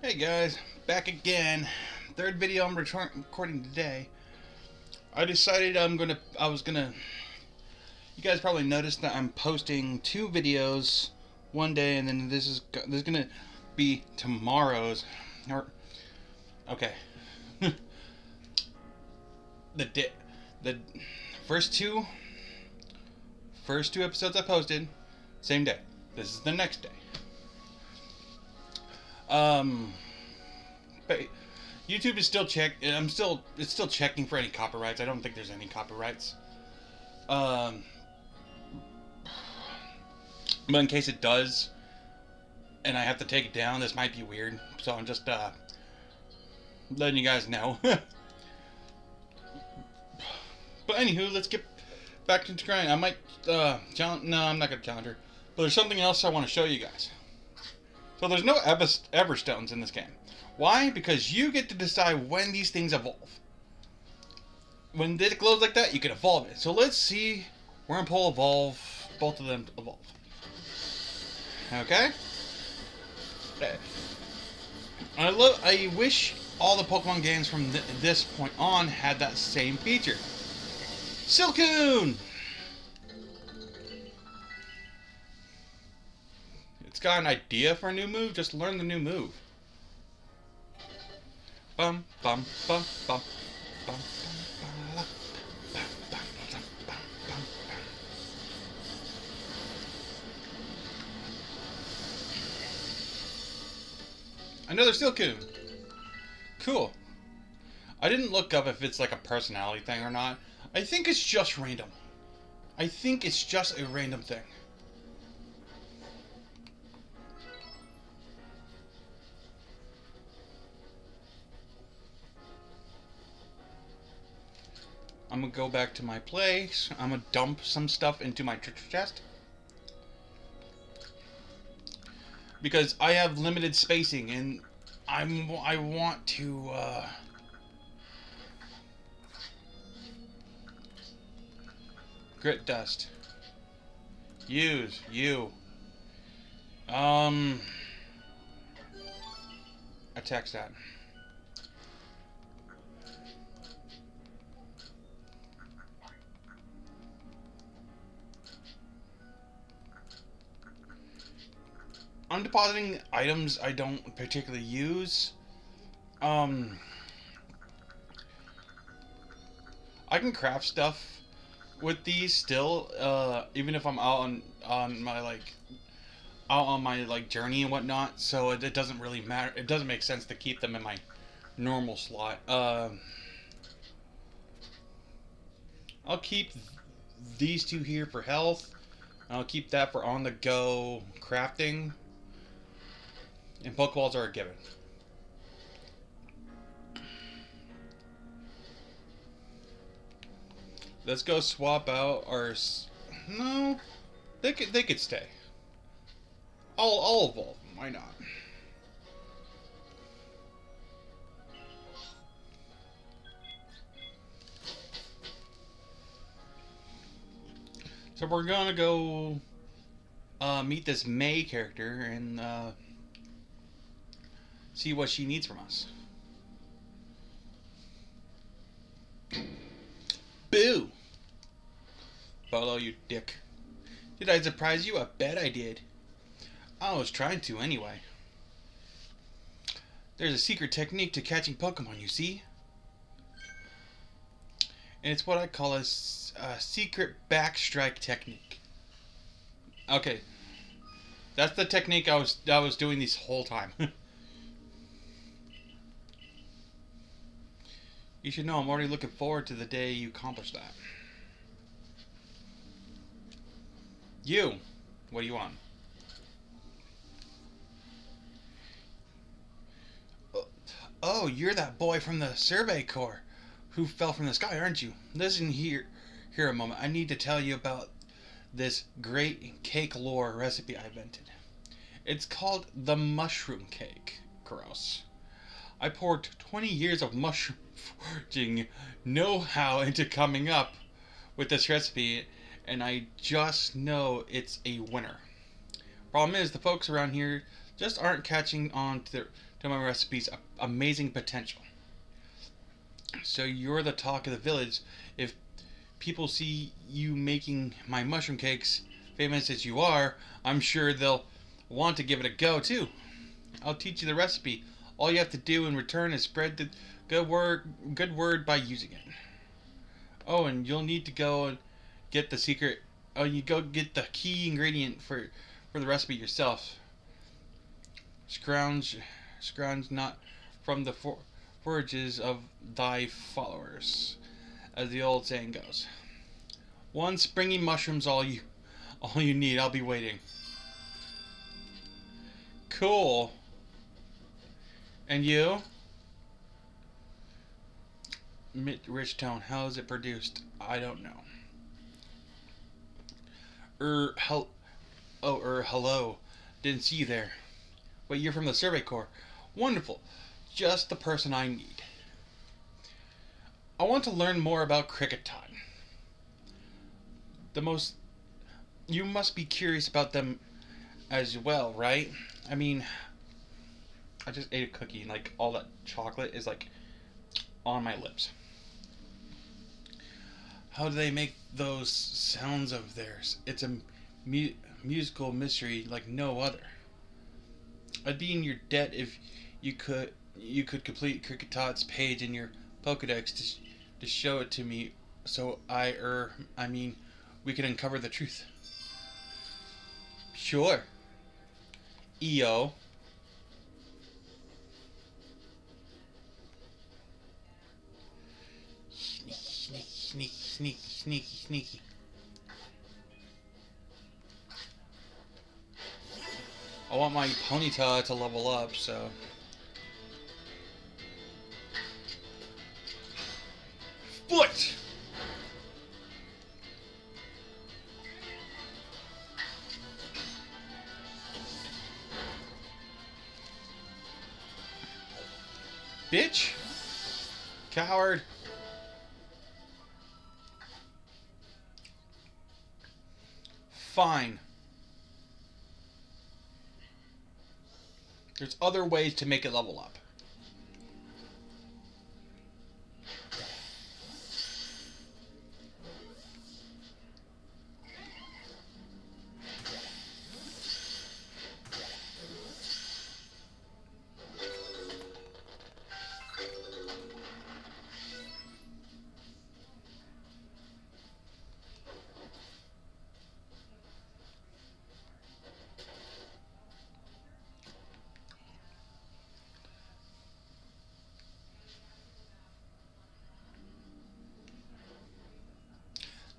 Hey guys, back again. Third video I'm recording today. I decided I was gonna. You guys probably noticed that I'm posting two videos one day, and then this is gonna be tomorrow's. Or okay, the di- the first two first two episodes I posted same day. This is the next day. Um, but YouTube is still it's still checking for any copyrights. I don't think there's any copyrights. Um, but in case it does, and I have to take it down, this might be weird. So I'm just letting you guys know. But anywho, let's get back to the grind. I might challenge. No, I'm not gonna challenge her. But there's something else I want to show you guys. So there's no Everstones in this game. Why? Because you get to decide when these things evolve. When it glows like that, you can evolve it. So let's see Wormpole evolve. Both of them evolve. Okay. I wish all the Pokemon games from this point on had that same feature. Silcoon. It's got an idea for a new move. Just learn the new move. Bum bum bum bum bum. Another Silcoon. Cool. I didn't look up if it's like a personality thing or not. I think it's just random. I think it's just a random thing. I'm gonna go back to my place. I'm gonna dump some stuff into my treasure chest. Because I have limited spacing and I want to grit dust. Use you. Attack that. I'm depositing items I don't particularly use. I can craft stuff with these still, even if I'm on my journey and whatnot. So it doesn't really matter. It doesn't make sense to keep them in my normal slot. I'll keep these two here for health. I'll keep that for on the go crafting. And Pokeballs are a given. Let's go swap out our. No, they could stay. I'll evolve. Why not? So we're gonna go meet this May character and see what she needs from us. Boo! Bolo, you dick. Did I surprise you? I bet I did. I was trying to anyway. There's a secret technique to catching Pokemon, you see? And it's what I call a secret backstrike technique. Okay. That's the technique I was doing this whole time. You should know I'm already looking forward to the day you accomplish that. You! What do you want? Oh, you're that boy from the Survey Corps who fell from the sky, aren't you? Listen here a moment. I need to tell you about this great cake lore recipe I invented. It's called the mushroom cake. Gross. I poured 20 years of mushroom foraging know-how into coming up with this recipe, and I just know it's a winner. Problem is, the folks around here just aren't catching on to my recipe's amazing potential. So you're the talk of the village. If people see you making my mushroom cakes, famous as you are, I'm sure they'll want to give it a go too. I'll teach you the recipe. All you have to do in return is spread the good word by using it. Oh, and you'll need to go and get the secret. Oh, you go get the key ingredient for the recipe yourself. Scrounge, scrounge not from the forages of thy followers, as the old saying goes. One springy mushroom's all you need. I'll be waiting. Cool. And you? Rich tone. How is it produced? I don't know. Hel- hello. Didn't see you there. Wait, you're from the Survey Corps. Wonderful. Just the person I need. I want to learn more about Cricketot. The most... You must be curious about them as well, right? I mean, I just ate a cookie and, like, all that chocolate is, like, on my lips. How do they make those sounds of theirs? It's a musical mystery like no other. I'd be in your debt if you could complete Cricketot's page in your Pokedex to show it to me, so I mean, we could uncover the truth. Sure. EO. Sneaky. I want my Ponyta to level up, so... Foot! Bitch! Coward! Fine. There's other ways to make it level up.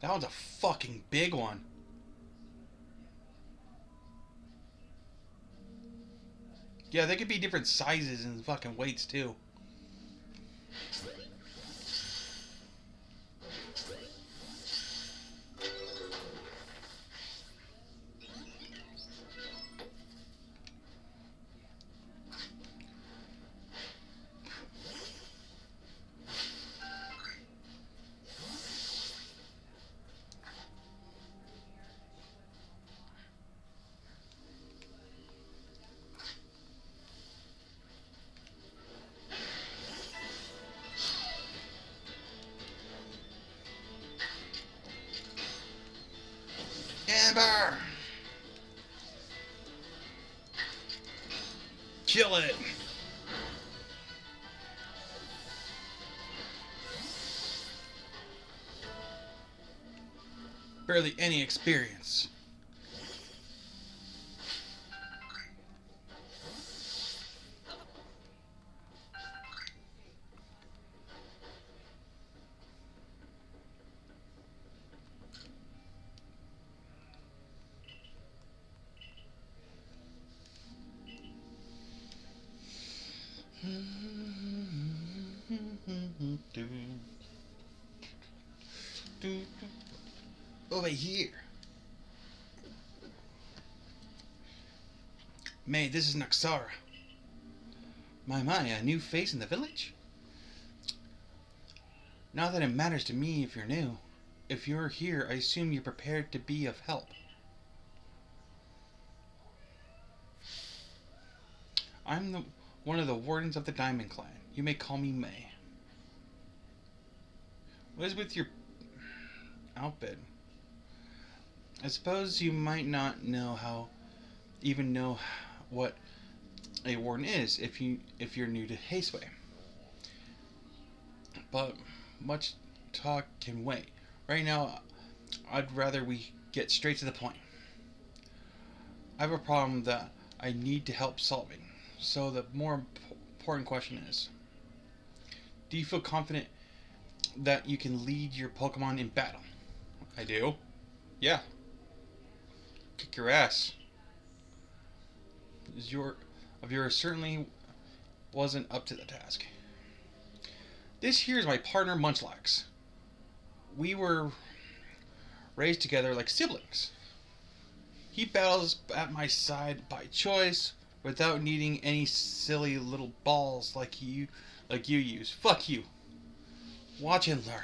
That was a fucking big one. Yeah, they could be different sizes and fucking weights too. Amber! Kill it! Barely any experience. Over here. May, this is Naxara. My, a new face in the village? Not that it matters to me if you're new. If you're here, I assume you're prepared to be of help. I'm one of the wardens of the Diamond Clan. You may call me May. What is with your outfit? I suppose you might not even know what a warden is if you're new to Hasteway. But much talk can wait. Right now, I'd rather we get straight to the point. I have a problem that I need to help solving. So the more important question is, do you feel confident that you can lead your Pokemon in battle? I do. Yeah. Kick your ass. Yours certainly wasn't up to the task. This here's my partner Munchlax. We were raised together like siblings. He battles at my side by choice without needing any silly little balls like you use. Fuck you. Watch and learn.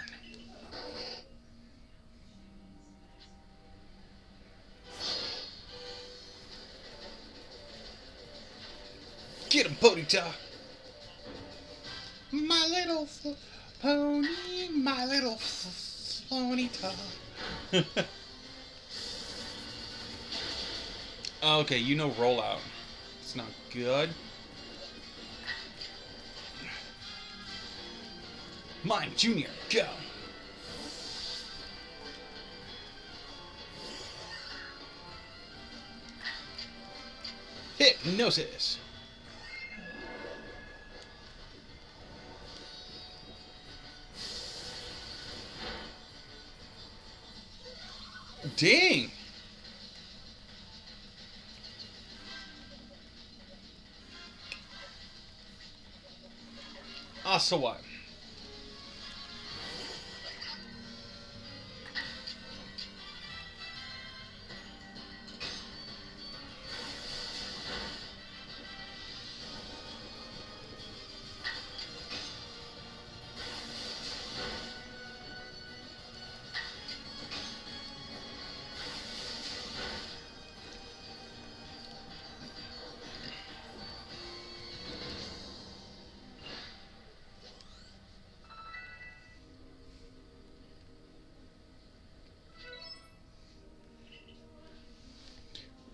Get him, Ponyta! My little pony, my little Ponyta. Okay, you know rollout. It's not good. Mime Junior, go! Hypnosis! Dang! Ah, so what?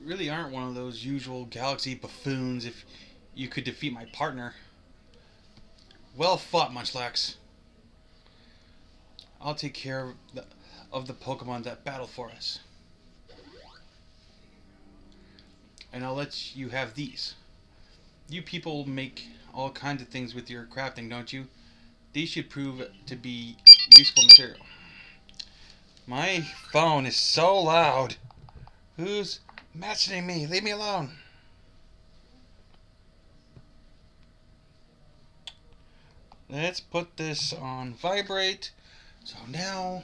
Really aren't one of those usual galaxy buffoons if you could defeat my partner. Well fought, Munchlax. I'll take care of the Pokemon that battle for us. And I'll let you have these. You people make all kinds of things with your crafting, don't you? These should prove to be useful material. My phone is so loud. Who's messaging me? Leave me alone. Let's put this on vibrate. So now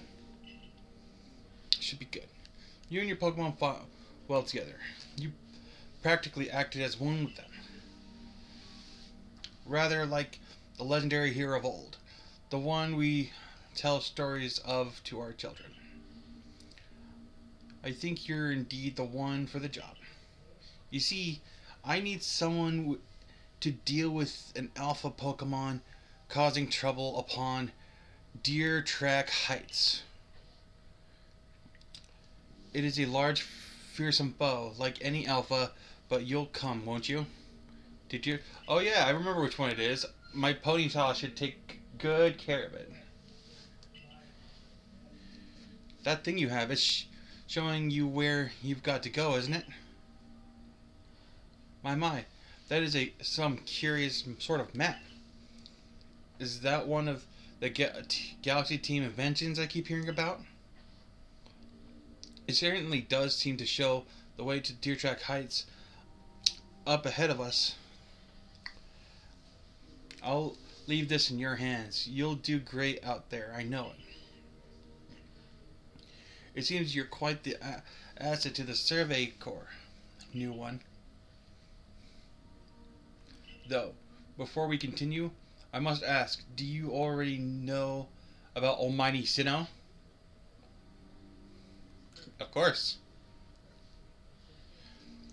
it should be good. You and your Pokemon fought well together. You practically acted as one with them. Rather like the legendary hero of old. The one we tell stories of to our children. I think you're indeed the one for the job. You see, I need someone to deal with an alpha Pokemon causing trouble upon Deer Track Heights. It is a large, fearsome foe, like any alpha, but you'll come, won't you? Did you? Oh yeah, I remember which one it is. My Ponyta should take good care of it. That thing you have is showing you where you've got to go, isn't it? My, that is some curious sort of map. Is that one of the Galaxy Team inventions I keep hearing about? It certainly does seem to show the way to Deer Track Heights up ahead of us. I'll leave this in your hands. You'll do great out there, I know it. It seems you're quite the asset to the Survey Corps, new one. Though, before we continue, I must ask, do you already know about Almighty Sinnoh? Of course.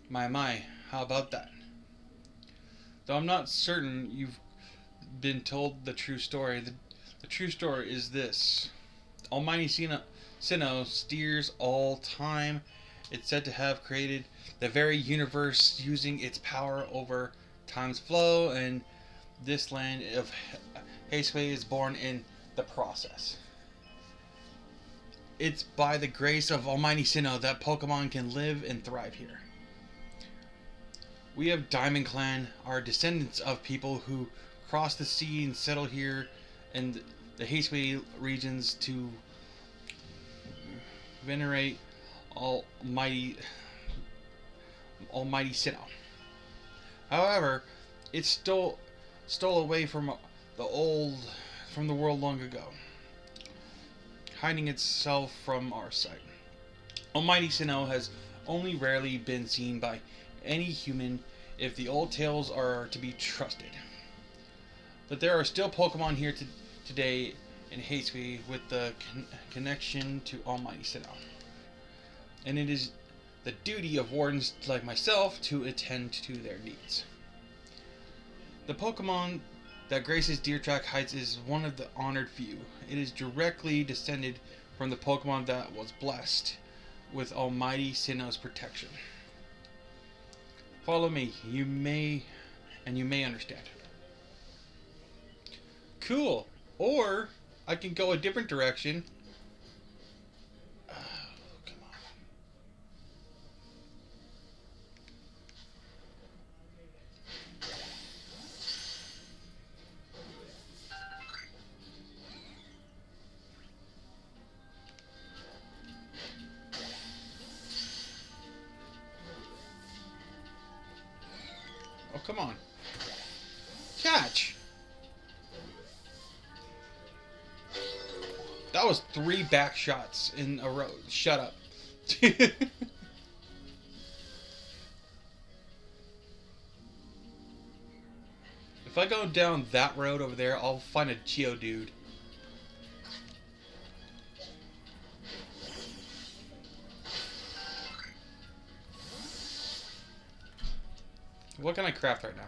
My, how about that? Though I'm not certain you've been told the true story. The true story is this. Almighty Sinnoh steers all time. It's said to have created the very universe using its power over time's flow, and this land of Haseway is born in the process. It's by the grace of Almighty Sinnoh that Pokemon can live and thrive here. We of Diamond Clan are descendants of people who crossed the sea and settled here in the Haseway regions to venerate Almighty Sinnoh. However, it stole away from the world long ago, hiding itself from our sight. Almighty Sinnoh has only rarely been seen by any human if the old tales are to be trusted. But there are still Pokemon here today in Haseby with the connection to Almighty Sinnoh. And it is the duty of wardens like myself to attend to their needs. The Pokemon that graces Deer Track Heights is one of the honored few. It is directly descended from the Pokemon that was blessed with Almighty Sinnoh's protection. Follow me, you may understand. Cool. Or I can go a different direction. Oh, come on. Oh, come on. Catch! That was 3 back shots in a row. Shut up. If I go down that road over there, I'll find a Geodude. What can I craft right now?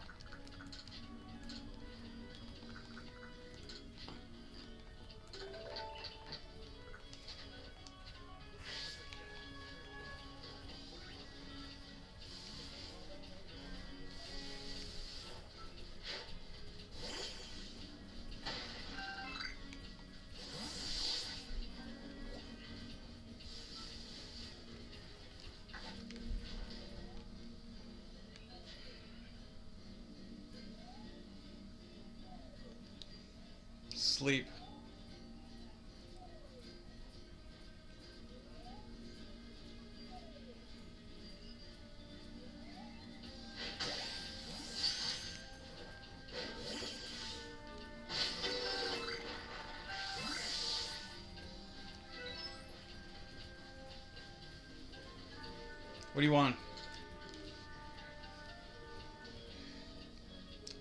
Sleep. What do you want?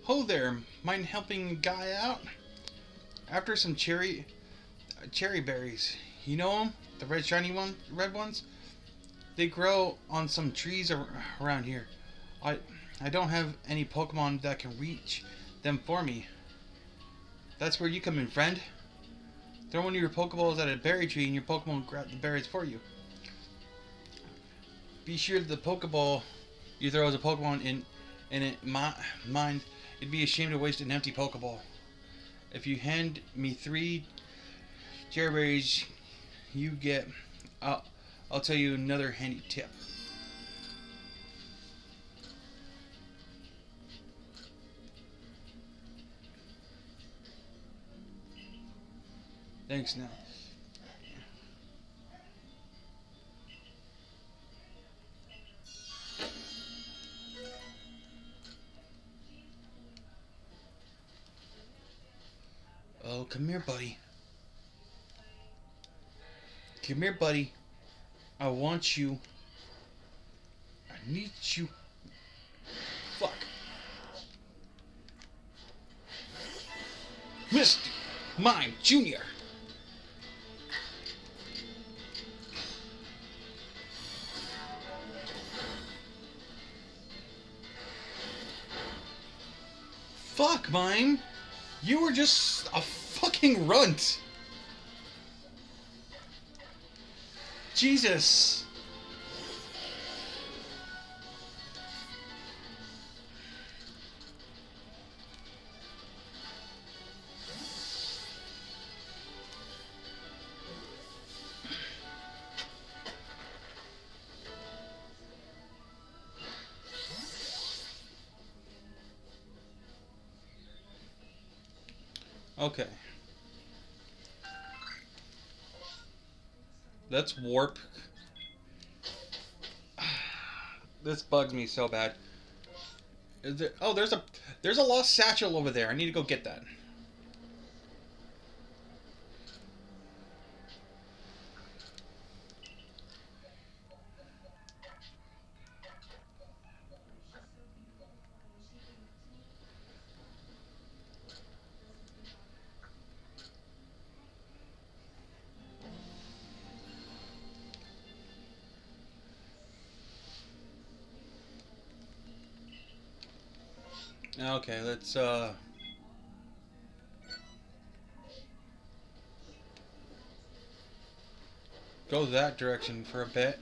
Ho there, mind helping a guy out? After some cherry berries. You know them? The red shiny red ones? They grow on some trees around here. I don't have any Pokemon that can reach them for me. That's where you come in, friend. Throw one of your Pokeballs at a berry tree and your Pokemon will grab the berries for you. Be sure the Pokeball you throw as a Pokemon in it mind, it'd be a shame to waste an empty Pokeball. If you hand me 3 cherry berries, you get. I'll tell you another handy tip. Thanks now. Oh, come here, buddy. Come here, buddy. I want you. I need you. Fuck. Missed. Mime Junior. Fuck, Mime! You were just a fucking runt! Jesus! Okay. Let's warp. This bugs me so bad. Is there, oh, there's a lost satchel over there. I need to go get that. Okay, let's go that direction for a bit.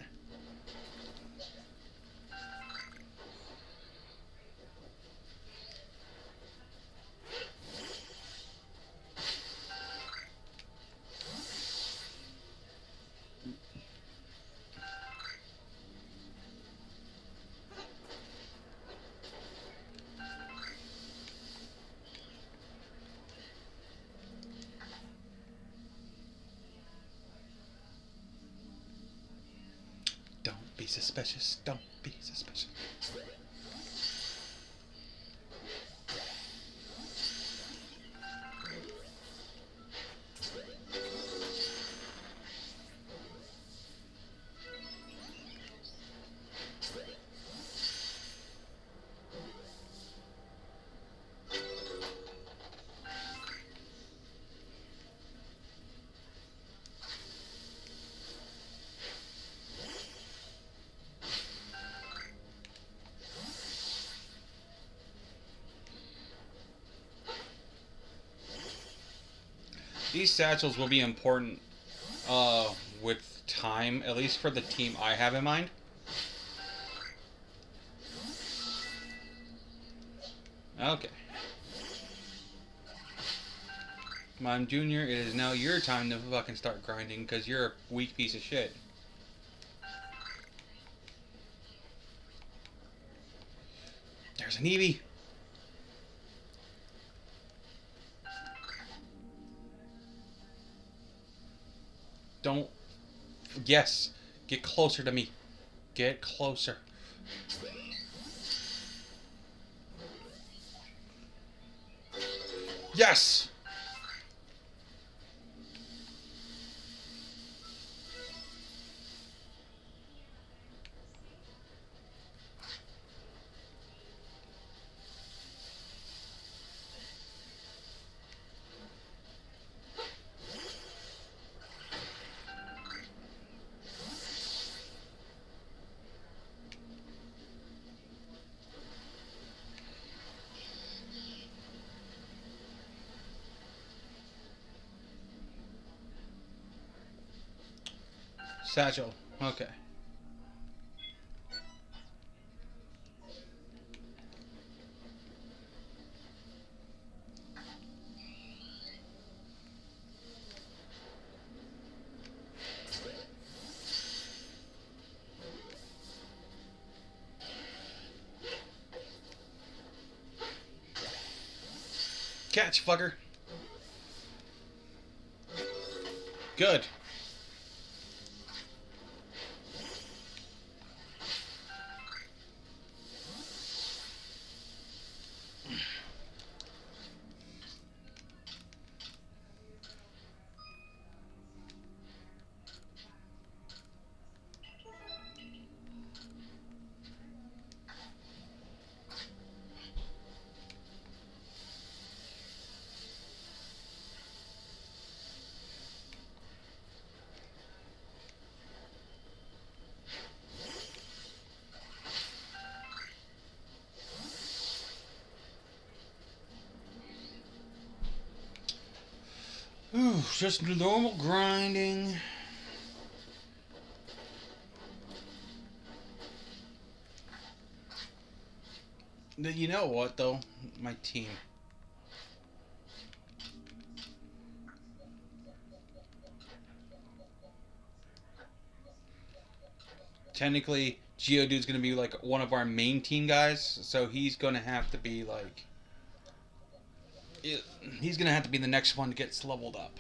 Don't be suspicious. Don't be suspicious. These satchels will be important with time, at least for the team I have in mind. Okay. Mime Jr., it is now your time to fucking start grinding, because you're a weak piece of shit. There's an Eevee! Don't... Yes! Get closer to me. Get closer. Yes! Satchel. Okay. Catch, fucker. Good. Ooh, just normal grinding. You know what, though? My team. Technically, Geodude's going to be like one of our main team guys, so he's going to have to be like. He's going to have to be the next one to get leveled up.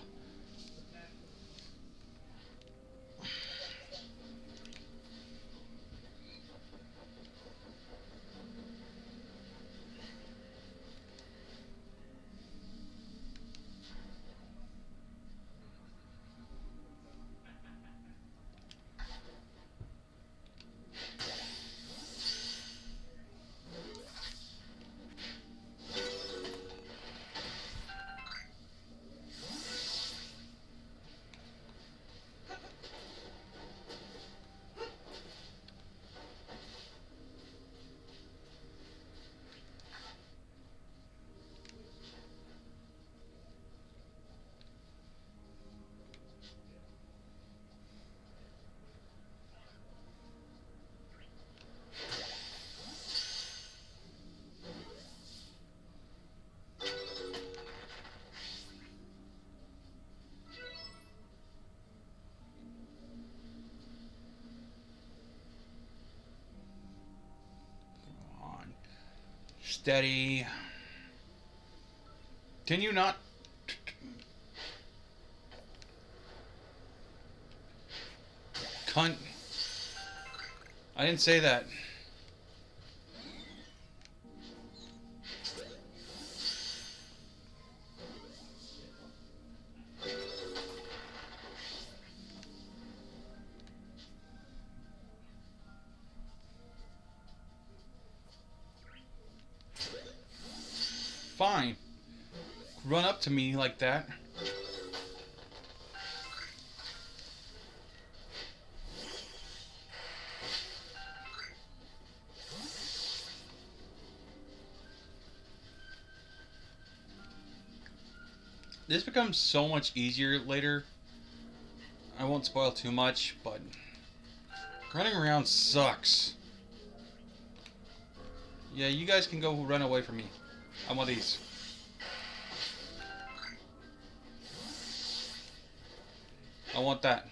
Steady. Can you not? Cunt. I didn't say that. Fine. Run up to me like that. This becomes so much easier later. I won't spoil too much, but running around sucks. Yeah, you guys can go run away from me. I want these. I want that.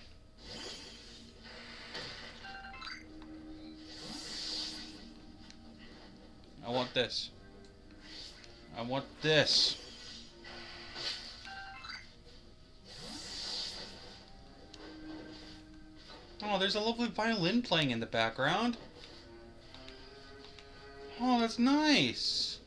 I want this. I want this. Oh, there's a lovely violin playing in the background. Oh, that's nice.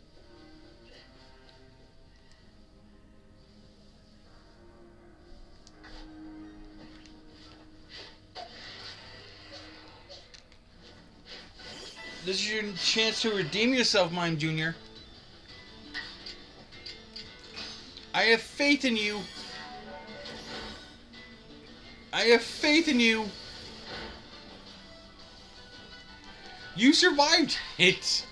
This is your chance to redeem yourself, Mime Jr. I have faith in you. I have faith in you. You survived it.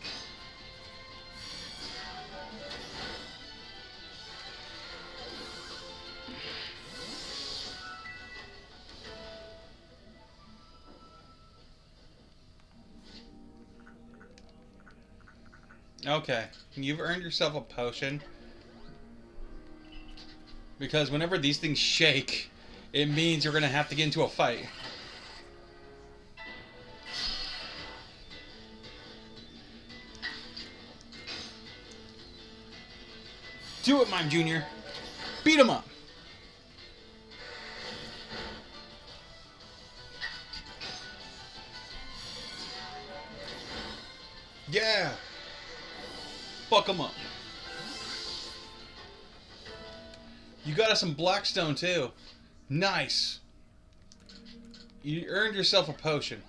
Okay, you've earned yourself a potion. Because whenever these things shake, it means you're going to have to get into a fight. Do it, Mime Jr. Beat him up. Yeah. Fuck him up. You got us some Blackstone too. Nice. You earned yourself a potion.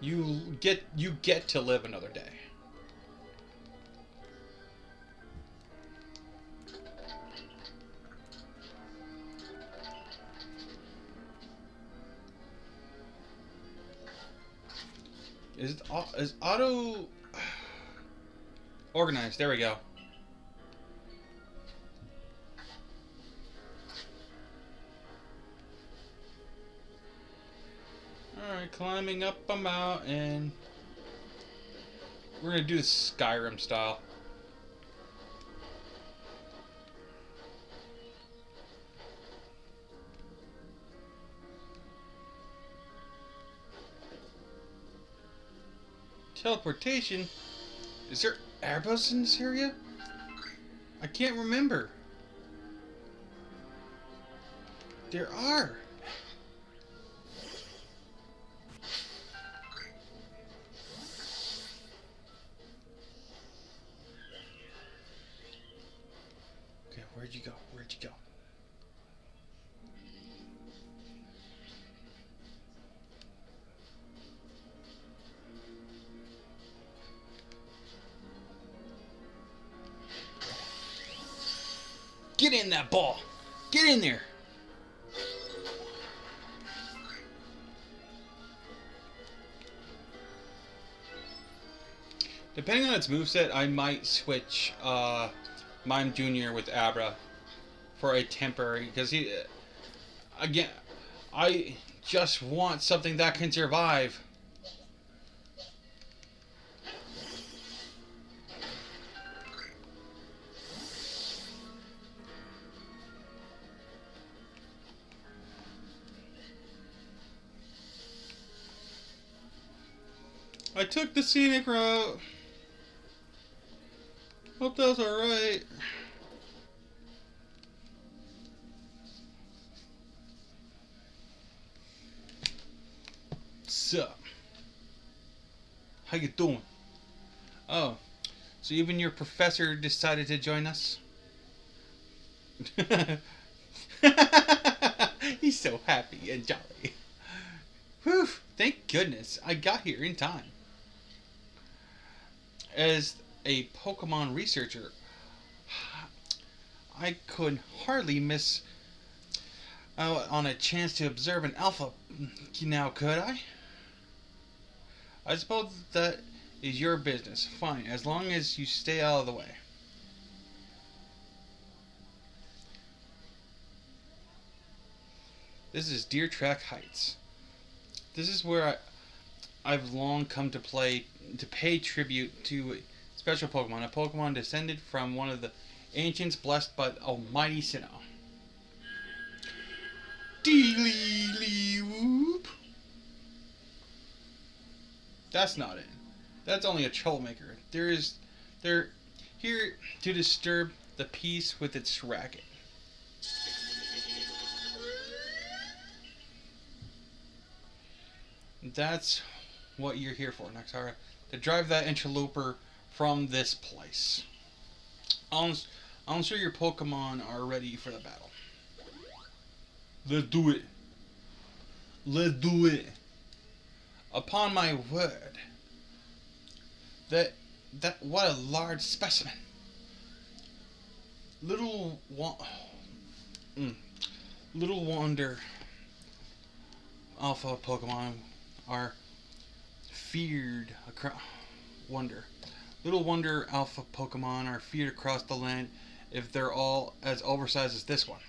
You get to live another day. Is auto organized? There we go. climbing up a mountain. We're gonna do this Skyrim style. Teleportation? Is there airbus in this area? I can't remember. There are. Okay, where'd you go? Where'd you go? Get in that ball! Get in there! Depending on its moveset, I might switch Mime Jr. with Abra for a temporary, because he, again, I just want something that can survive. I took the scenic route. Hope that was alright. Sup? How you doing? Oh, so even your professor decided to join us? He's so happy and jolly. Whew, thank goodness I got here in time. As a Pokemon researcher, I could hardly miss out on a chance to observe an alpha now, could I? I suppose that is your business. Fine, as long as you stay out of the way. This is Deer Track Heights. This is where I've long come to pay tribute to a special Pokemon, a Pokemon descended from one of the ancients blessed by Almighty Sinnoh. Dee-lee-lee-whoop. That's not it. That's only a troublemaker. They're here to disturb the peace with its racket. That's what you're here for, Nexara. To drive that interloper from this place. I'm sure your Pokemon are ready for the battle. Let's do it. Let's do it. Upon my word. That what a large specimen. Little wonder alpha Pokemon are feared across Little wonder alpha Pokemon are feared across the land if they're all as oversized as this one.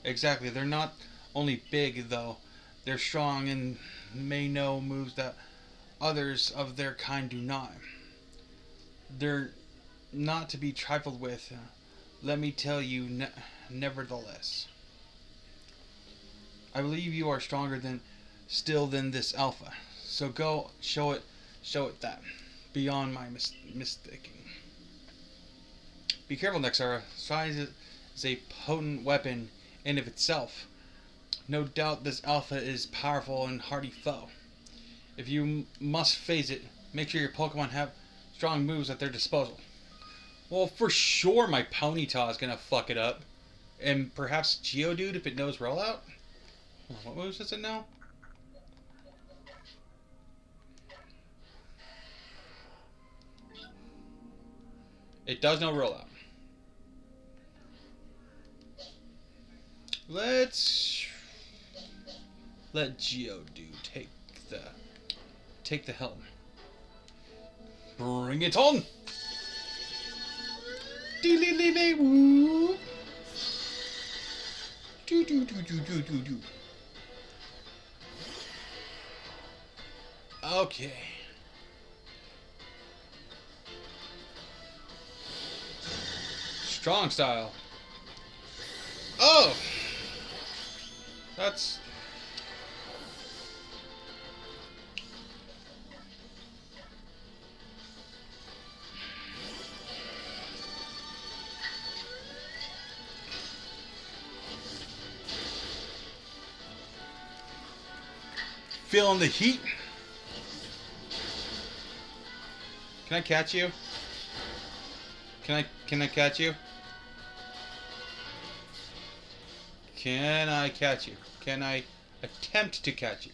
Exactly, they're not only big though, they're strong and may know moves that others of their kind do not. They're not to be trifled with, let me tell you, nevertheless. I believe you are stronger than this alpha. So go show it that. Beyond my mistaking. Be careful, Nexara. Size is a potent weapon in of itself. No doubt this alpha is powerful and hardy foe. If you must face it, make sure your Pokemon have strong moves at their disposal. Well, for sure my Ponyta is gonna fuck it up. And perhaps Geodude if it knows rollout? What moves does it know? It does know rollout. Let's let Geodude take the helm. Bring it on! Dee-lee-lee-lee-woo! Do-do-do-do-do-do-do. Okay. Strong style. Oh! That's... Feeling the heat. Can I catch you? Can I catch you? Can I catch you? Can I attempt to catch you?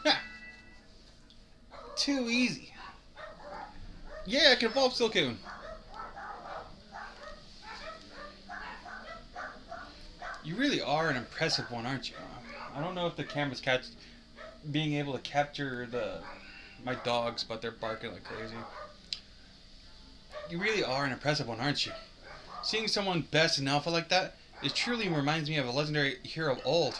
Ha! Too easy. Yeah, I can evolve Silcoon. You really are an impressive one, aren't you? I don't know if the camera's being able to capture my dogs, but they're barking like crazy. You really are an impressive one, aren't you? Seeing someone best in alpha like that, it truly reminds me of a legendary hero of old.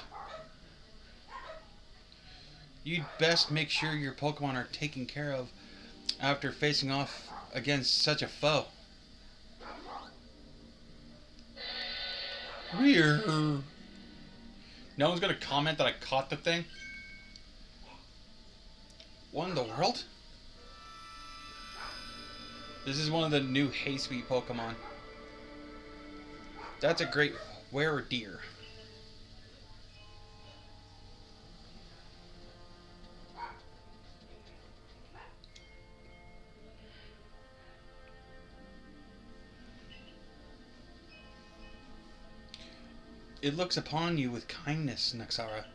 You'd best make sure your Pokemon are taken care of after facing off against such a foe. Weird. No one's gonna comment that I caught the thing? What in the world? This is one of the new Hey Sweet Pokemon. That's a great Were-Deer. It looks upon you with kindness, Naxara.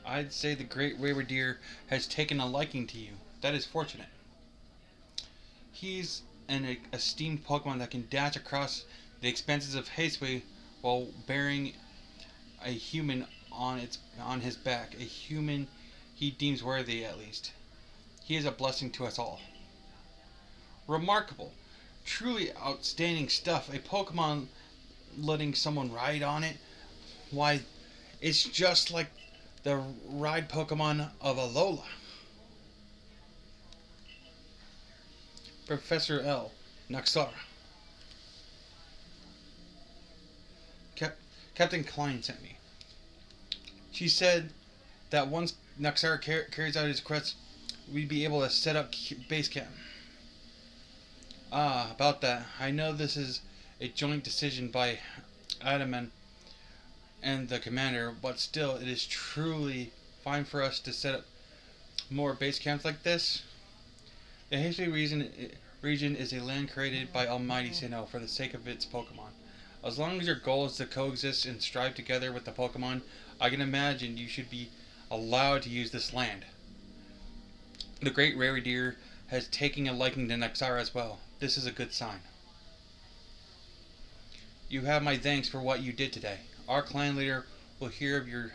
I'd say the great Were-Deer has taken a liking to you. That is fortunate. He's an esteemed Pokemon that can dash across the expanses of Hisui while bearing a human on his back. A human he deems worthy, at least. He is a blessing to us all. Remarkable. Truly outstanding stuff. A Pokemon letting someone ride on it. Why, it's just like the ride Pokemon of Alola. Professor L. Naxara. Captain Klein sent me. She said that once Naxara carries out his quest, we'd be able to set up base camp. Ah, about that. I know this is a joint decision by Adaman and the commander, but still, it is truly fine for us to set up more base camps like this. The Hisui region is a land created by Almighty Sinnoh for the sake of its Pokemon. As long as your goal is to coexist and strive together with the Pokemon, I can imagine you should be allowed to use this land. The great Were-Deer has taken a liking to Naxara as well. This is a good sign. You have my thanks for what you did today. Our clan leader will hear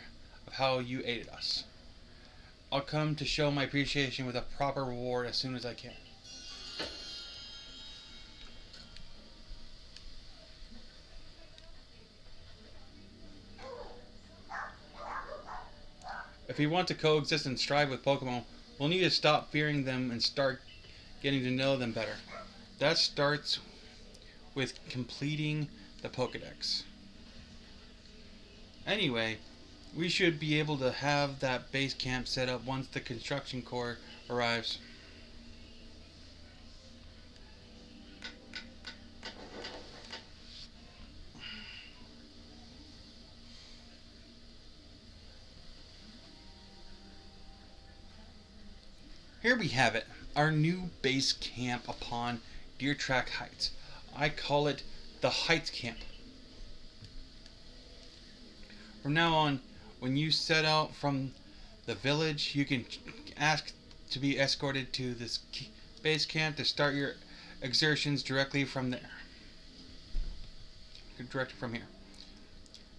of how you aided us. I'll come to show my appreciation with a proper reward as soon as I can. If we want to coexist and strive with Pokemon, we'll need to stop fearing them and start getting to know them better. That starts with completing the Pokedex. Anyway, we should be able to have that base camp set up once the construction corps arrives. Here we have it, our new base camp upon Deer Track Heights. I call it the Heights Camp. From now on, when you set out from the village, you can ask to be escorted to this base camp to start your exertions directly from there. Directly from here.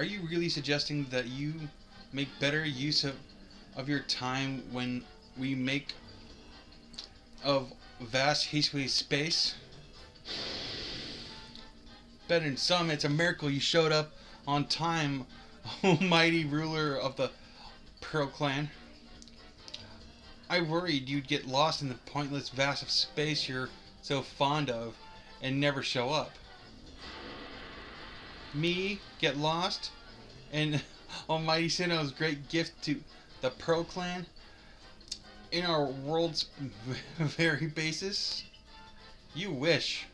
Are you really suggesting that you make better use of your time when we make of vast hasteway space? Bet in some it's a miracle you showed up on time, almighty ruler of the Pearl Clan. I worried you'd get lost in the pointless vast of space you're so fond of and never show up. Me get lost? And Almighty Sinnoh's great gift to the Pearl Clan? In our world's very basis? You wish.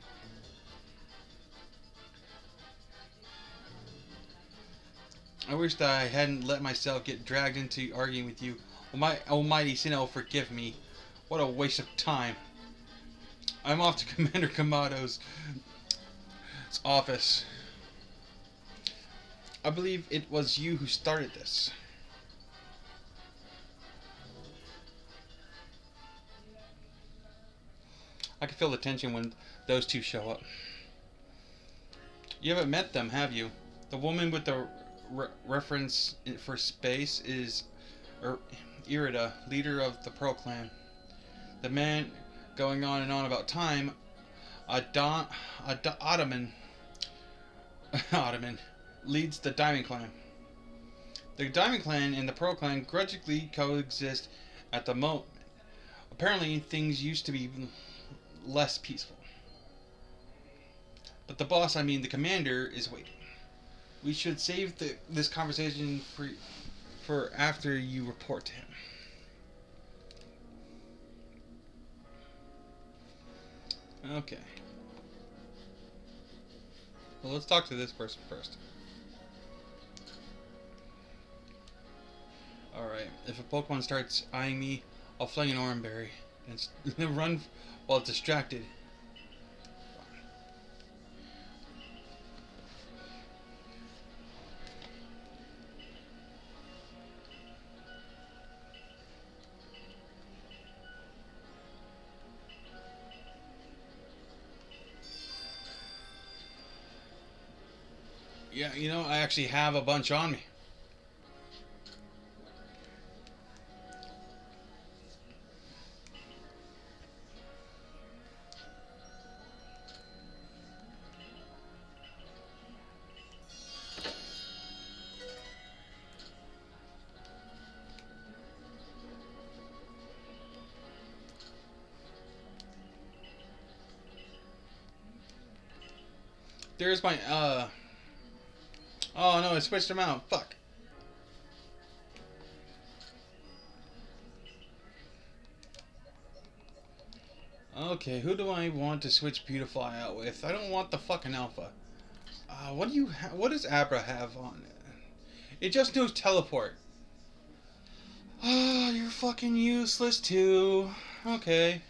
I wish that I hadn't let myself get dragged into arguing with you. Almighty Sinnoh, forgive me. What a waste of time. I'm off to Commander Kamado's office. I believe it was you who started this. I can feel the tension when those two show up. You haven't met them, have you? The woman with the reference for space is Irida, leader of the Pearl Clan. The man going on and on about time, Ottoman, leads the Diamond Clan. The Diamond Clan and the Pearl Clan grudgingly coexist at the moment. Apparently, things used to be less peaceful. But the boss, I mean the commander, is waiting. We should save this conversation for after you report to him. Okay. Well, let's talk to this person first. Alright, if a Pokemon starts eyeing me, I'll fling an Oranberry and run while it's distracted. Yeah, you know, I actually have a bunch on me. There's my, Oh no, I switched them out. Fuck. Okay, who do I want to switch Beautifly out with? I don't want the fucking Alpha. What does Abra have on it? It just knows Teleport. Oh, you're fucking useless too. Okay.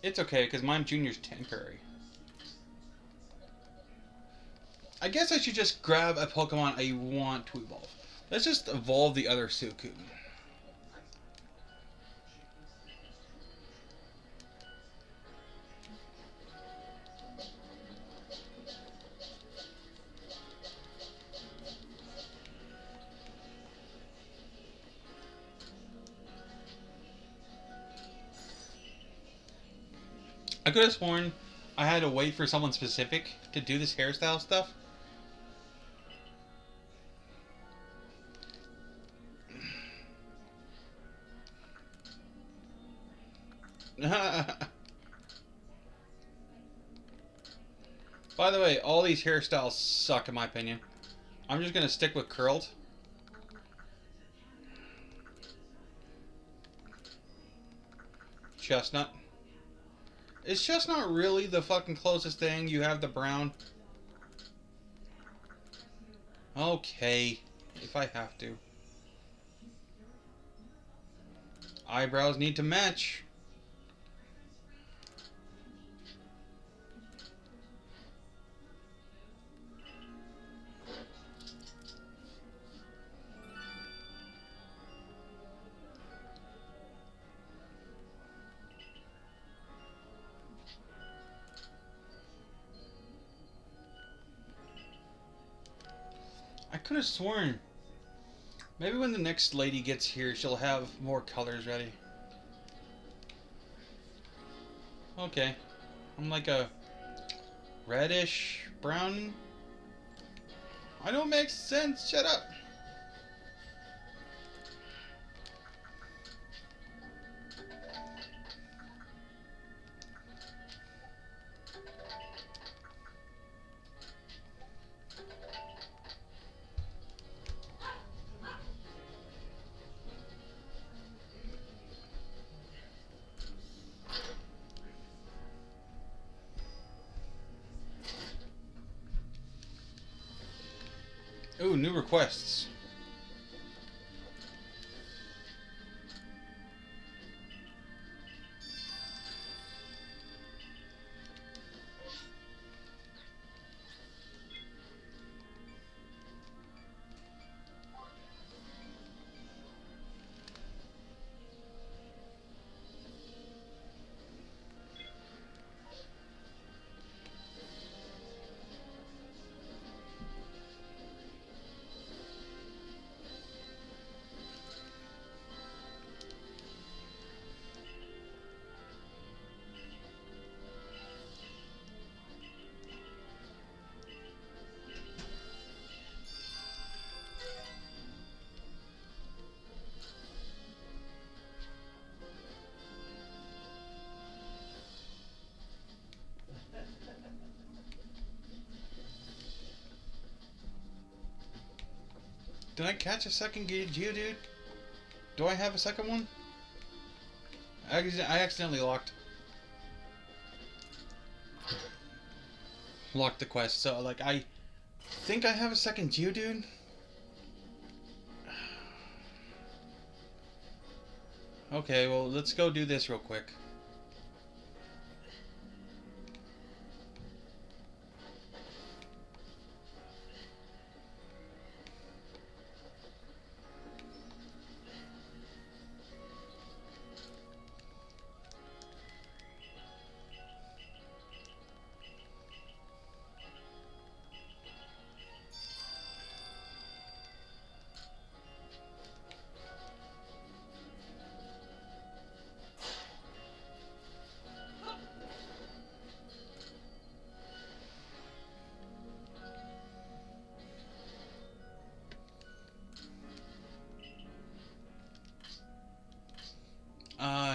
It's okay, because Mime Jr.'s temporary. I guess I should just grab a Pokemon I want to evolve. Let's just evolve the other Suicune. I could have sworn I had to wait for someone specific to do this hairstyle stuff. By the way, all these hairstyles suck in my opinion. I'm just gonna stick with curled. Chestnut. Is chestnut really the fucking closest thing? You have the brown. Okay, if I have to. Eyebrows need to match. could have sworn. Maybe when the next lady gets here, she'll have more colors ready. Okay. I'm like a reddish brown. I don't make sense. Shut up. Ooh, new requests. Did I catch a second Geodude? Do I have a second one? I accidentally locked the quest. So like I think I have a second Geodude. Okay, well let's go do this real quick.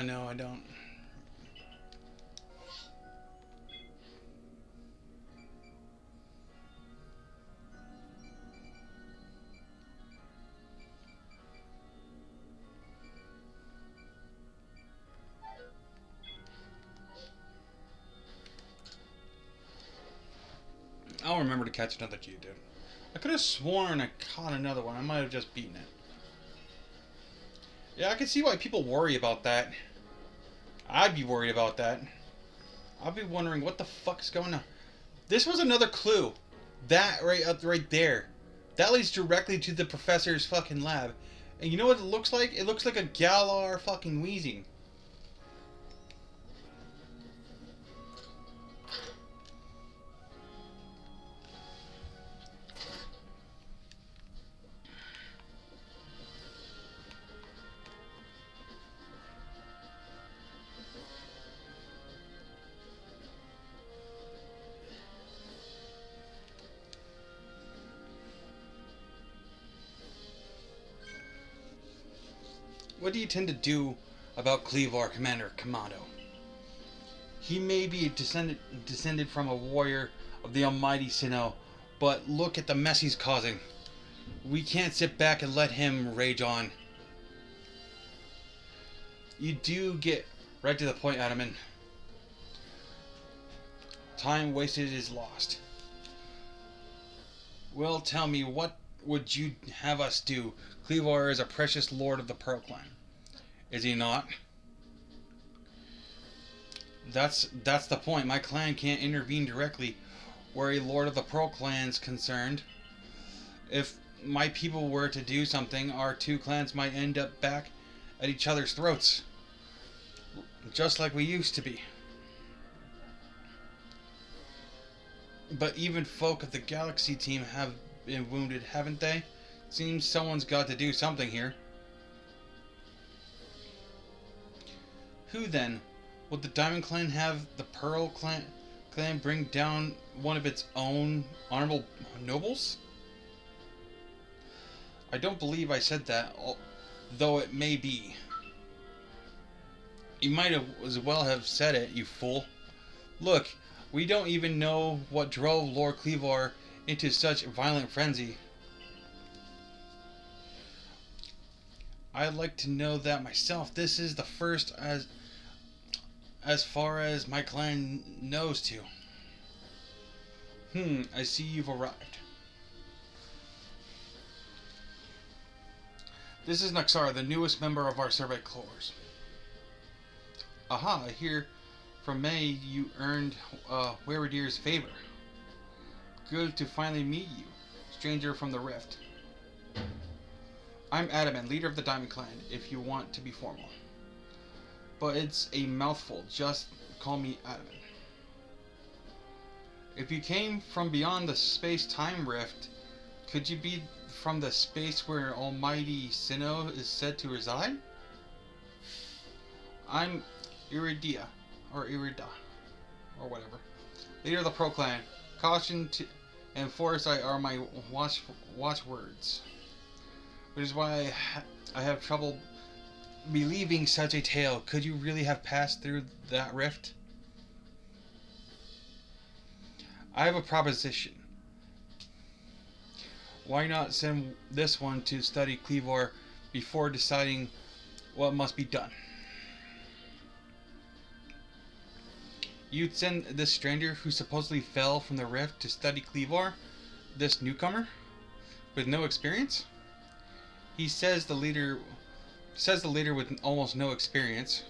No, I don't. I'll remember to catch another Geodude. I could have sworn I caught another one. I might have just beaten it. Yeah, I can see why people worry about that. I'd be worried about that. I'd be wondering what the fuck is going on. This was another clue. That right up right there. That leads directly to the professor's fucking lab. And you know what it looks like? It looks like a Galar fucking wheezing. What do you tend to do about Cleavar, Commander Kamado? He may be descended from a warrior of the almighty Sinnoh, but look at the mess he's causing. We can't sit back and let him rage on. You do get right to the point, Adaman. Time wasted is lost. Well, tell me, what would you have us do? Cleavar is a precious lord of the Pearl Clan. Is he not? That's the point. My clan can't intervene directly where a lord of the Pearl Clan's concerned. If my people were to do something, our two clans might end up back at each other's throats. Just like we used to be. But even folk of the Galaxy team have been wounded, haven't they? Seems someone's got to do something here. Who then? Will the Diamond Clan have the Pearl Clan bring down one of its own honorable nobles? I don't believe I said that, though it may be. You might as well have said it, you fool. Look, we don't even know what drove Lord Cleavor into such violent frenzy. I'd like to know that myself. This is the first as far as my clan knows to. I see you've arrived. This is Naxara, the newest member of our survey corps. Aha, I hear from May you earned Waradir's favor. Good to finally meet you, stranger from the Rift. I'm Adamant, leader of the Diamond Clan, if you want to be formal. But it's a mouthful, just call me Adamant. If you came from beyond the space-time rift, could you be from the space where Almighty Sinnoh is said to reside? I'm Irida, or whatever. Leader of the Pro Clan. Caution and foresight are my watchwords. Which is why I have trouble believing such a tale. Could you really have passed through that rift? I have a proposition. Why not send this one to study Cleavor before deciding what must be done? You'd send this stranger who supposedly fell from the rift to study Cleavor, this newcomer, with no experience? He says the leader with almost no experience.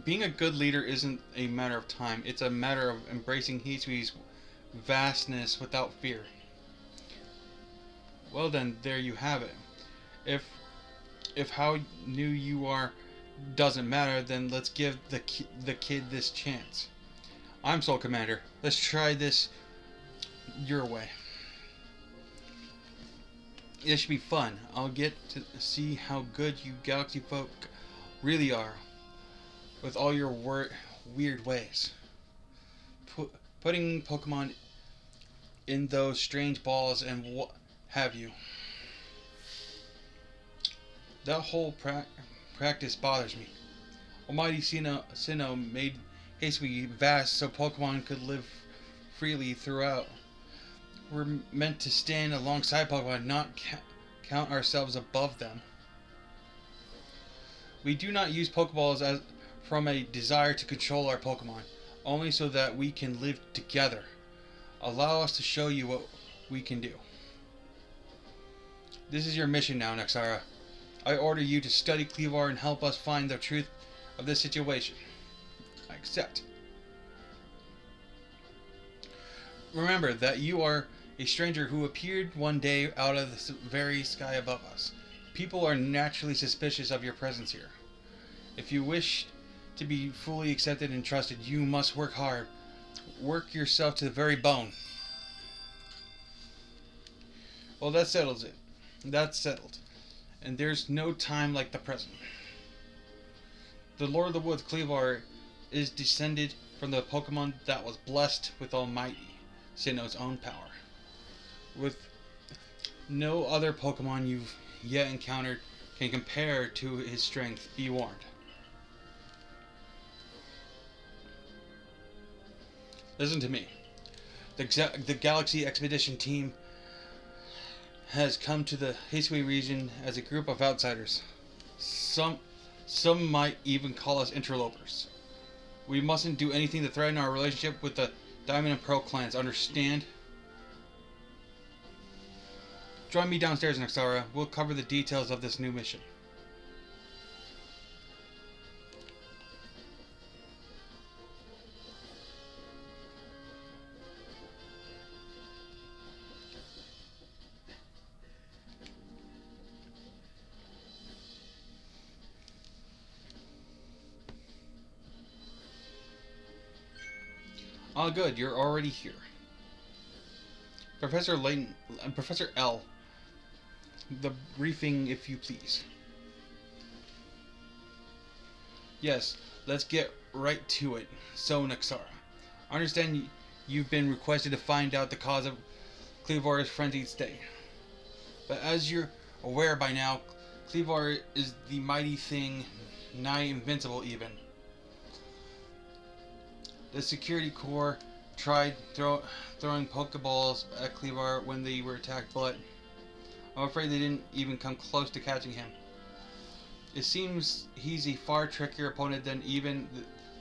Being a good leader isn't a matter of time, it's a matter of embracing Hisui's vastness without fear. Well then, there you have it. If how new you are doesn't matter, then let's give the kid this chance. I'm Soul Commander. Let's try this your way. It should be fun. I'll get to see how good you galaxy folk really are, with all your weird ways. Putting Pokemon in those strange balls and what have you. That whole practice bothers me. Almighty Sinnoh made Hisui vast so Pokemon could live freely throughout. We're meant to stand alongside Pokemon, not count ourselves above them. We do not use Pokeballs from a desire to control our Pokemon, only so that we can live together. Allow us to show you what we can do. This is your mission now, Naxara. I order you to study Cleavor and help us find the truth of this situation. I accept. Remember that you are a stranger who appeared one day out of the very sky above us. People are naturally suspicious of your presence here. If you wish to be fully accepted and trusted, you must work hard. Work yourself to the very bone. Well, that settles it. That's settled. And there's no time like the present. The Lord of the Woods, Cleavor, is descended from the Pokemon that was blessed with Almighty Sinnoh's own power. With no other Pokemon you've yet encountered can compare to his strength, be warned. Listen to me. The Galaxy Expedition team has come to the Hisui region as a group of outsiders. Some might even call us interlopers. We mustn't do anything to threaten our relationship with the Diamond and Pearl clans, understand? Join me downstairs, Naxara. We'll cover the details of this new mission. Ah, good. You're already here. Professor Layton, Professor L. The briefing, if you please. Yes, let's get right to it. So, Naxara, I understand you've been requested to find out the cause of Cleavar's frenzied state. But as you're aware by now, Cleavar is the mighty thing, nigh invincible even. The security corps tried throwing Pokeballs at Cleavar when they were attacked, but I'm afraid they didn't even come close to catching him. It seems he's a far trickier opponent than even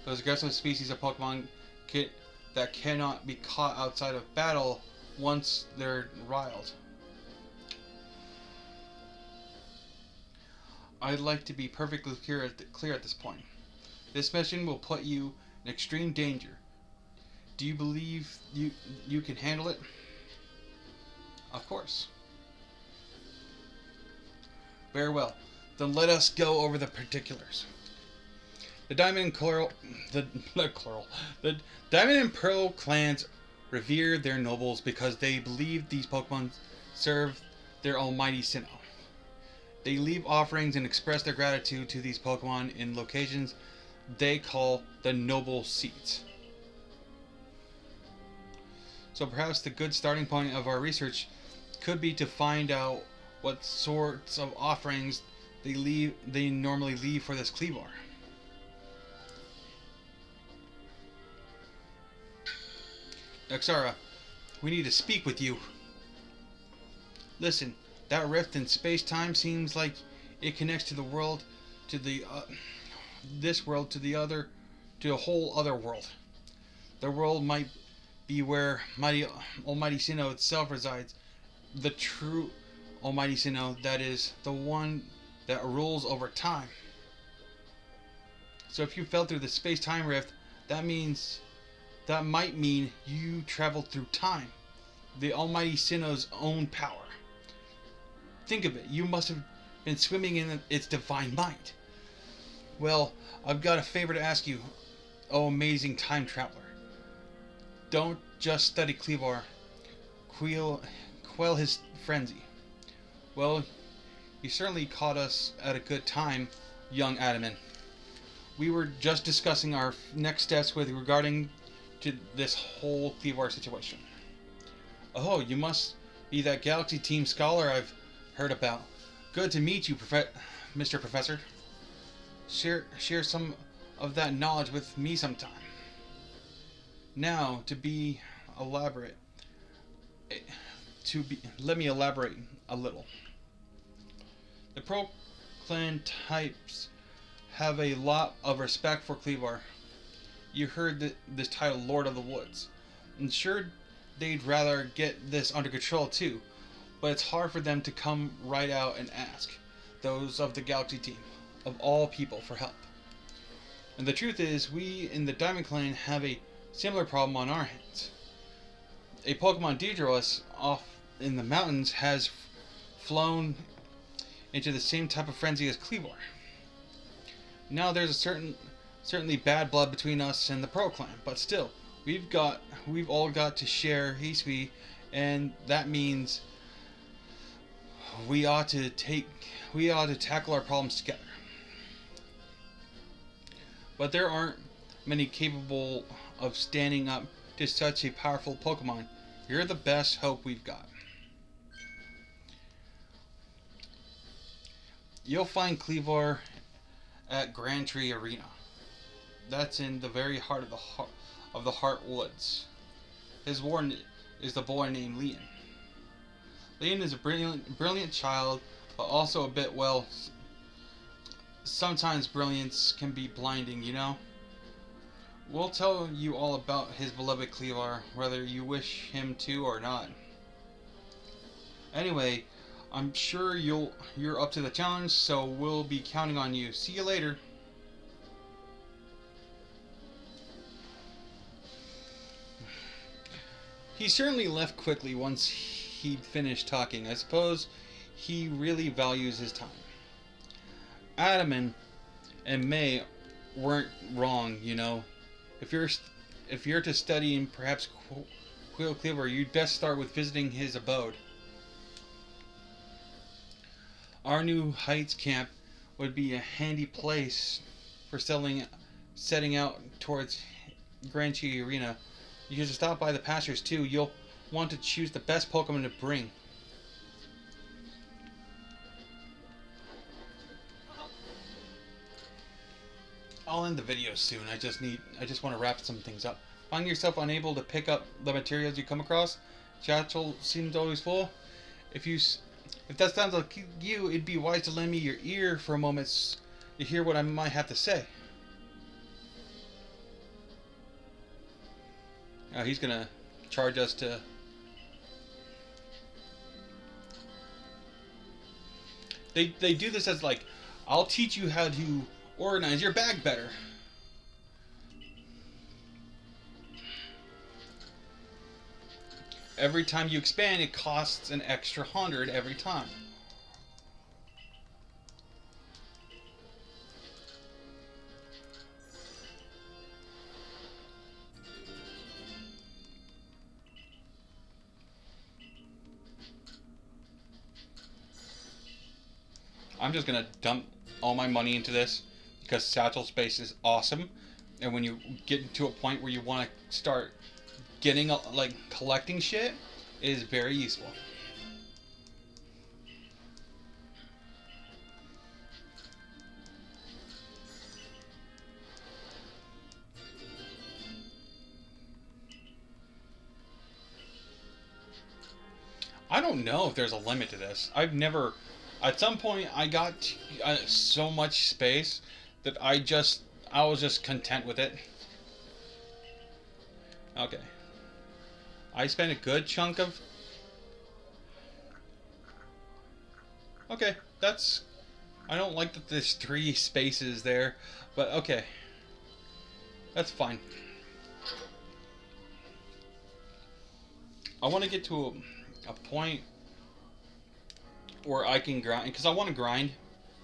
those aggressive species of Pokemon that cannot be caught outside of battle once they're riled. I'd like to be perfectly clear at this point. This mission will put you in extreme danger. Do you believe you can handle it? Of course. Very well. Then let us go over the particulars. The Diamond and Coral, the Diamond and Pearl clans revere their nobles because they believe these Pokemon serve their almighty Sinnoh. They leave offerings and express their gratitude to these Pokemon in locations they call the noble seats. So perhaps the good starting point of our research could be to find out what sorts of offerings they normally leave for this Cleavar. Naxara, we need to speak with you. Listen, that rift in space-time seems like it connects to the world, to the this world, to a whole other world. The world might be where Almighty Sinnoh itself resides, the true Almighty Sinnoh, that is the one that rules over time. So if you fell through the space-time rift, that might mean you traveled through time, the Almighty Sinnoh's own power. Think of it, you must have been swimming in its divine might. Well, I've got a favor to ask you, oh amazing time traveler. Don't just study Cleavar, quell his frenzy. Well, you certainly caught us at a good time, young Adaman. We were just discussing our next steps regarding to this whole Cleavar situation. Oh, you must be that Galaxy Team scholar I've heard about. Good to meet you, Mr. Professor. Share some of that knowledge with me sometime. Now, let me elaborate a little. The Pro Clan types have a lot of respect for Cleavar. You heard this title, Lord of the Woods. I'm sure they'd rather get this under control too, but it's hard for them to come right out and ask those of the Galaxy Team, of all people, for help. And the truth is, we in the Diamond Clan have a similar problem on our hands. A Pokemon Deidreus off in the mountains has flown into the same type of frenzy as Cleavar. Now there's certainly bad blood between us and the Pro Clan, but still, we've all got to share history, and that means we ought to tackle our problems together. But there aren't many capable of standing up to such a powerful Pokemon. You're the best hope we've got. You'll find Cleavar at Grand Tree Arena. That's in the very heart of the Heart Woods. His warden is the boy named Leon. Leon is a brilliant child, but also a bit, well, sometimes brilliance can be blinding, you know? We'll tell you all about his beloved Cleavar, whether you wish him to or not. Anyway, I'm sure you're up to the challenge, so we'll be counting on you. See you later. He certainly left quickly once he'd finished talking. I suppose he really values his time. Adaman and May weren't wrong, you know. If you're to study and perhaps Quill Cleaver, you'd best start with visiting his abode. Our new Heights camp would be a handy place for setting out towards Grand Chi Arena. You should stop by the pastures too. You'll want to choose the best Pokemon to bring. I'll end the video soon. I just want to wrap some things up. Find yourself unable to pick up the materials you come across? Chattel seems always full. If that sounds like you, it'd be wise to lend me your ear for a moment to hear what I might have to say. He's gonna charge us to... They do this as like, I'll teach you how to organize your bag better. Every time you expand, it costs an extra 100 every time. I'm just gonna dump all my money into this because satchel space is awesome, and when you get to a point where you want to start getting like collecting shit, it is very useful. I don't know if there's a limit to this. I've never... At some point, I got so much space that I was just content with it. Okay. I spent a good chunk of... Okay, that's... I don't like that there's 3 spaces there, but okay. That's fine. I want to get to a point where I can grind, because I want to grind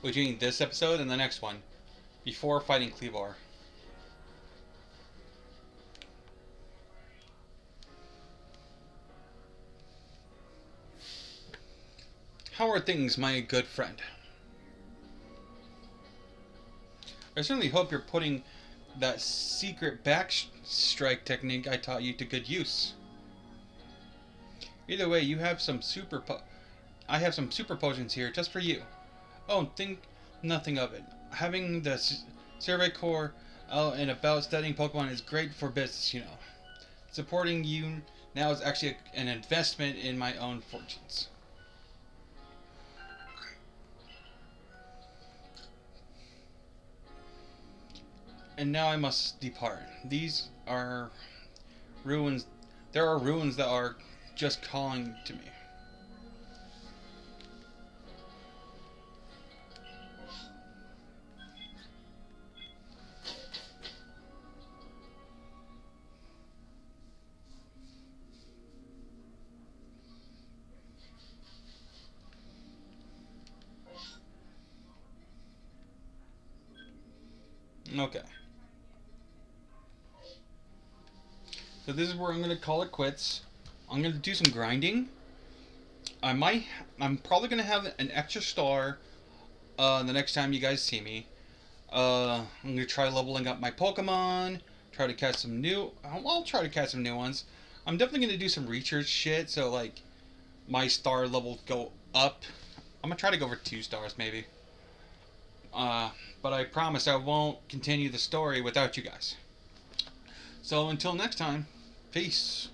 between this episode and the next one before fighting Cleavar. How are things, my good friend? I certainly hope you're putting that secret backstrike technique I taught you to good use. Either way, you have some I have some super potions here just for you. Oh, think nothing of it. Having the Survey Corps out and about studying Pokemon is great for business, you know. Supporting you now is actually an investment in my own fortunes. And now I must depart. These are ruins. There are ruins that are just calling to me. Okay. So this is where I'm going to call it quits. I'm going to do some grinding. I'm probably going to have an extra star the next time you guys see me. I'm going to try leveling up my Pokemon. Try to catch some new... I'll try to catch some new ones. I'm definitely going to do some research shit, so like my star level go up. I'm going to try to go for 2 stars maybe. But I promise I won't continue the story without you guys. So until next time, peace.